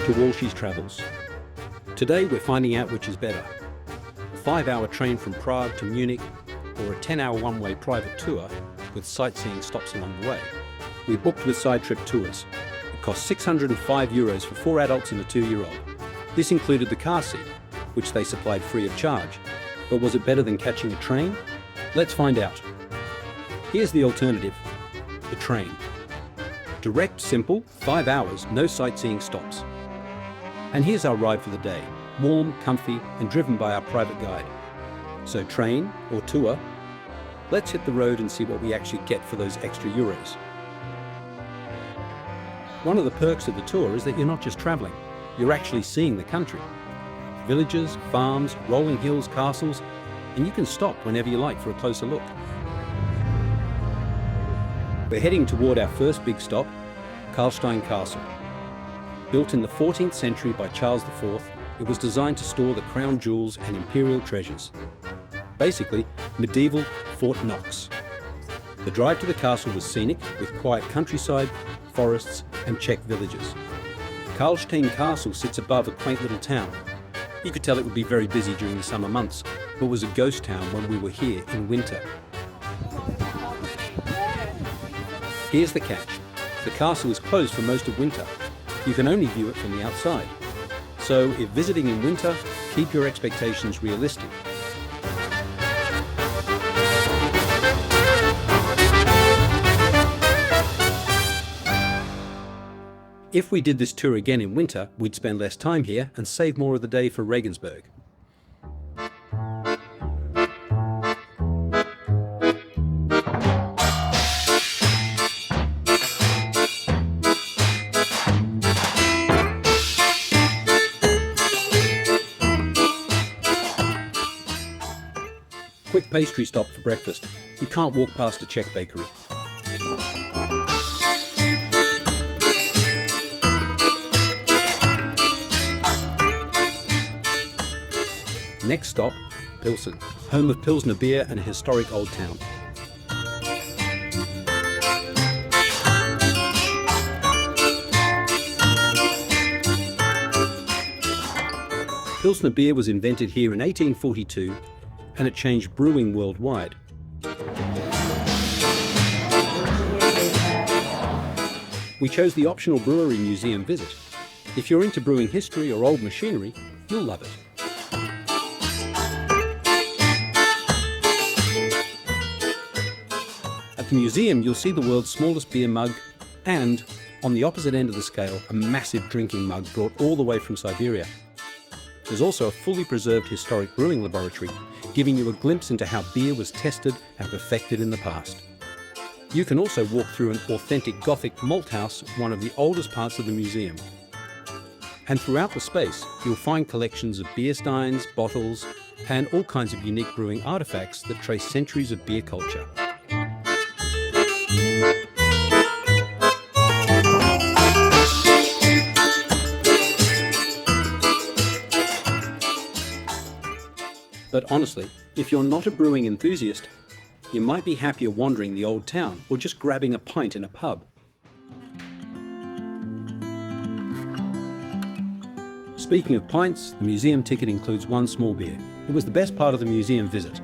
to Walshy's travels. Today we're finding out which is better. A 5-hour train from Prague to Munich, or a 10-hour one-way private tour with sightseeing stops along the way. We booked with SideTrip tours. It cost €605 for 4 adults and a 2-year-old. This included the car seat, which they supplied free of charge. But was it better than catching a train? Let's find out. Here's the alternative, the train. Direct, simple, 5 hours, no sightseeing stops. And here's our ride for the day, warm, comfy, and driven by our private guide. So train or tour, let's hit the road and see what we actually get for those extra euros. One of the perks of the tour is that you're not just traveling, you're actually seeing the country. Villages, farms, rolling hills, castles, and you can stop whenever you like for a closer look. We're heading toward our first big stop, Karlstein Castle. Built in the 14th century by Charles IV, it was designed to store the crown jewels and imperial treasures. Basically, medieval Fort Knox. The drive to the castle was scenic, with quiet countryside, forests, and Czech villages. Karlstein Castle sits above a quaint little town. You could tell it would be very busy during the summer months, but was a ghost town when we were here in winter. Here's the catch. The castle is closed for most of winter. You can only view it from the outside. So if visiting in winter, keep your expectations realistic. If we did this tour again in winter, we'd spend less time here and save more of the day for Regensburg. Quick pastry stop for breakfast. You can't walk past a Czech bakery. Next stop, Pilsen, home of Pilsner beer and a historic old town. Pilsner beer was invented here in 1842 and it changed brewing worldwide. We chose the optional brewery museum visit. If you're into brewing history or old machinery, you'll love it. At the museum, you'll see the world's smallest beer mug and, on the opposite end of the scale, a massive drinking mug brought all the way from Siberia. There's also a fully preserved historic brewing laboratory, giving you a glimpse into how beer was tested and perfected in the past. You can also walk through an authentic Gothic malt house, one of the oldest parts of the museum. And throughout the space, you'll find collections of beer steins, bottles, and all kinds of unique brewing artifacts that trace centuries of beer culture. But honestly, if you're not a brewing enthusiast, you might be happier wandering the old town or just grabbing a pint in a pub. Speaking of pints, the museum ticket includes one small beer. It was the best part of the museum visit.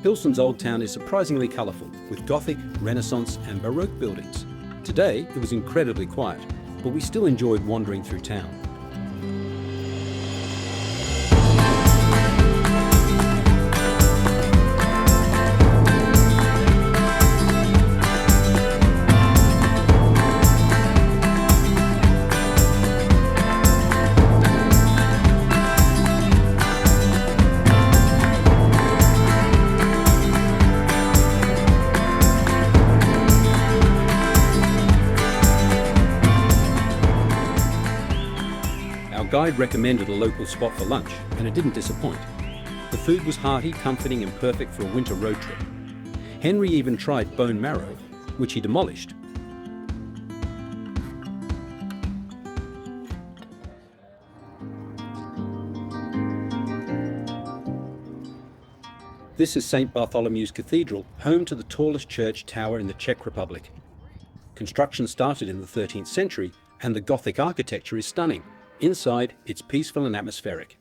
Pilsen's old town is surprisingly colourful, with Gothic, Renaissance and Baroque buildings. Today, it was incredibly quiet, but we still enjoyed wandering through town. Our guide recommended a local spot for lunch, and it didn't disappoint. The food was hearty, comforting, and perfect for a winter road trip. Henry even tried bone marrow, which he demolished. This is St. Bartholomew's Cathedral, home to the tallest church tower in the Czech Republic. Construction started in the 13th century And the Gothic architecture is stunning. Inside, it's peaceful and atmospheric.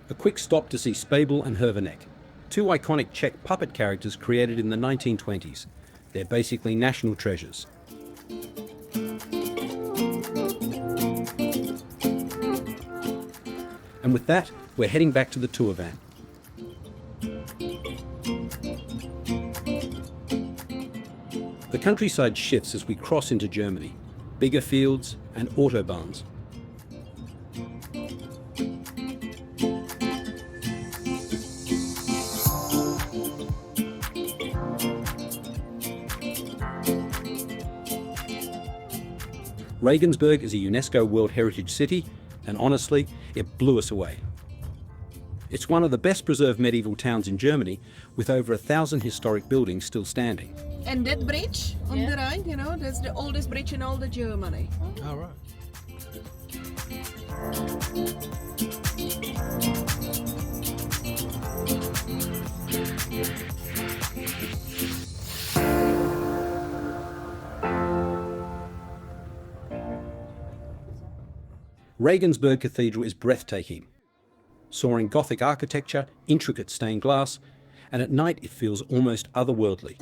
A quick stop to see Spabel and Hervenek, two iconic Czech puppet characters created in the 1920s. They're basically national treasures. And with that, we're heading back to the tour van. The countryside shifts as we cross into Germany. Bigger fields and autobahns. Regensburg is a UNESCO World Heritage City, and honestly, it blew us away. It's one of the best preserved medieval towns in Germany, with over 1,000 historic buildings still standing. And that bridge on the right, you know, that's the oldest bridge in all the Germany. All right. Regensburg Cathedral is breathtaking. Soaring Gothic architecture, intricate stained glass, and at night it feels almost otherworldly.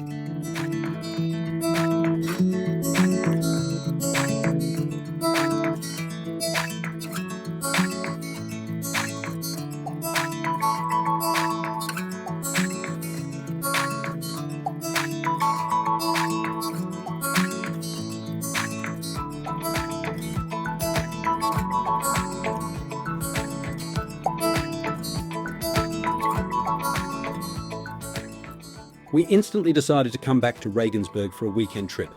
We instantly decided to come back to Regensburg for a weekend trip.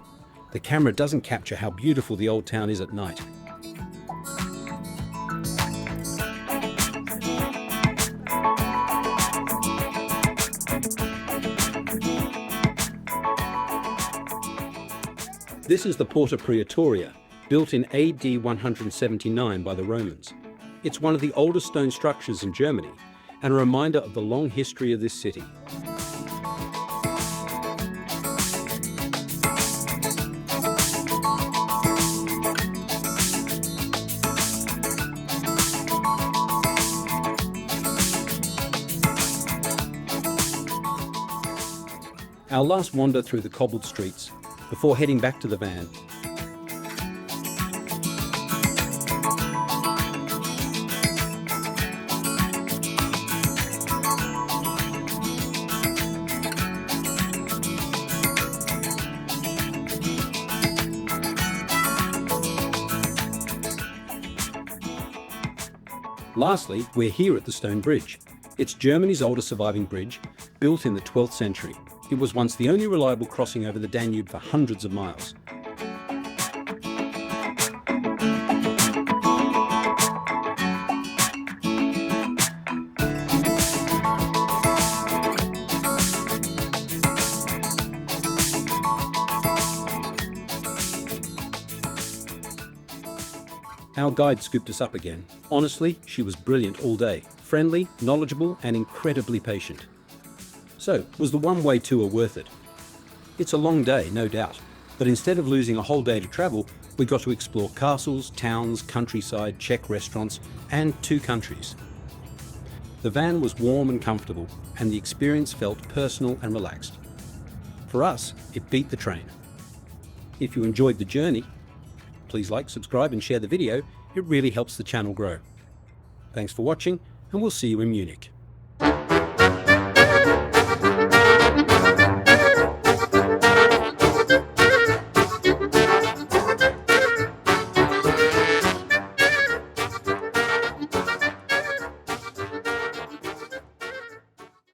The camera doesn't capture how beautiful the old town is at night. This is the Porta Praetoria, built in AD 179 by the Romans. It's one of the oldest stone structures in Germany, and a reminder of the long history of this city. Our last wander through the cobbled streets before heading back to the van. Lastly, we're here at the Stone Bridge. It's Germany's oldest surviving bridge, built in the 12th century. It was once the only reliable crossing over the Danube for hundreds of miles. Our guide scooped us up again. Honestly, she was brilliant all day. Friendly, knowledgeable, and incredibly patient. So, was the one-way tour worth it? It's a long day, no doubt, but instead of losing a whole day to travel, we got to explore castles, towns, countryside, Czech restaurants, and 2 countries. The van was warm and comfortable, and the experience felt personal and relaxed. For us, it beat the train. If you enjoyed the journey, please like, subscribe, and share the video. It really helps the channel grow. Thanks for watching, and we'll see you in Munich.